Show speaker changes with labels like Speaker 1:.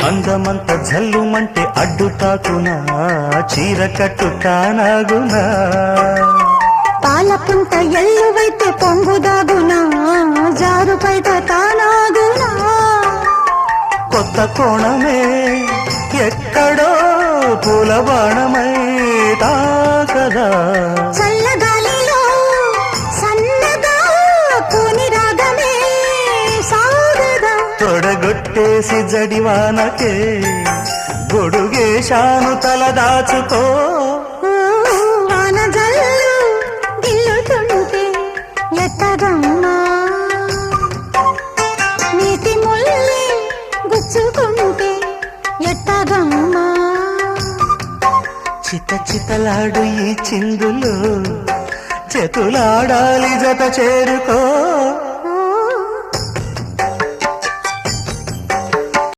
Speaker 1: అందమంత జల్లుమంటే అడ్డు తాకునా చీర కట్టు కానాగునా
Speaker 2: పాలపుంట ఎల్లువైతే పొంగుదాగునా జారు పైట తానాగునా
Speaker 1: కొత్త కోణమే ఎక్కడో పూల బాణమై తాకదా
Speaker 2: చల్లగాలిలో సన్నగా కోని రాగమే సాగదా
Speaker 1: తొడగొట్టేసి జడివానకే గొడుగేశాను తల దాచుకో
Speaker 2: వాన జల్లు గిల్లుతుంటే ఎత్తగమ్మా నీటి ముల్లి గుచ్చుకుంటే ఎత్తగమ్మా
Speaker 1: చిత చితలాడు ఈ చిందులో చేతులాడాలి జత చేరుకో